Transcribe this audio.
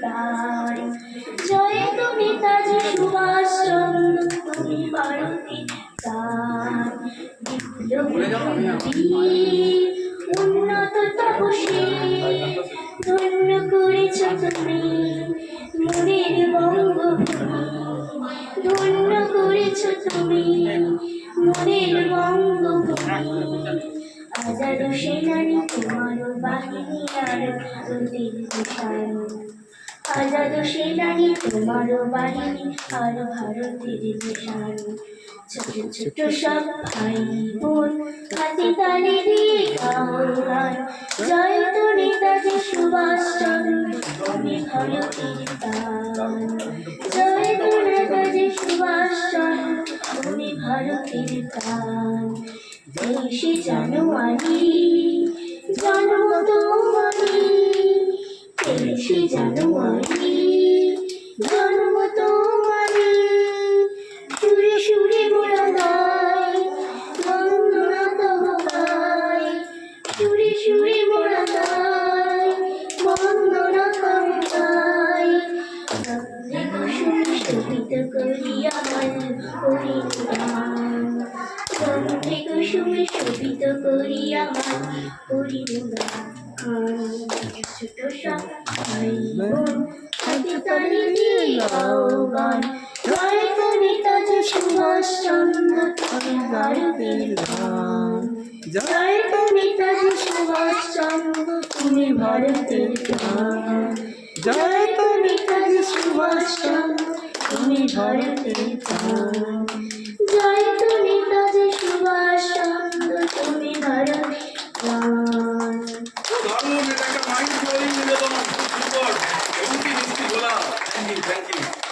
প্রাণ। জয় তো নেতাজি সুভাষ চন্দ্র, তুমি ভারতের প্রাণ। বীর উন্নত তপস্বী, ধন্য করেছ তুমি মনের বঙ্গভূমি, ধন্য করেছ তুমি মনের বঙ্গভূমি। আজাদ সেনানী তোমার বাহিনী আর ভারতের বিশাল, আজাদ সেনানী তোমার বাহিনী আর ভারতের বিশাল। ছোট ছোট সব ভাই বোন হাতে তালি দিয়ে গাও গান, জয় তো নেতাজি সুভাষ চন্দ্র, তুমি ভারতের প্রাণ। জয় তো নেতাজি সুভাষ চন্দ্র, তুমি ভারতের প্রাণ। 23শে জানুয়ারি জন্ম তোমারি, 23শে জানুয়ারি জন্ম তোমারি। সুরে সুরে মোরা গাই বন্দনা তব গাই, সুরে সুরে মোরা গাই বন্দনা তব গাই। রক্তে কুসুমে শোভিত করি আমার হরিনাম, রক্তে কুসুমে শোভিত করি আমার হরিনাম। ছোট সব ভাই বোন হাতে তালি দিয়ে গাও গান, জয় তো নেতাজি সুভাষ চন্দ্র, তুমি ভারতের প্রাণ। জয় তো নেতাজি সুভাষ চন্দ্র, তুমি ভারতের প্রাণ। জয় তো নেতাজি সুভাষ চন্দ্র, তুমি ভারতের প্রাণ। জয় তো নেতাজি সুভাষ চন্দ্র, তুমি ভারতের প্রাণ। দারুণ, এটা একটা মাইন্ড ব্লোয়িং নিবেদন, খুব সুন্দর। এমনকি মিষ্টি গোলাপ। Thank you.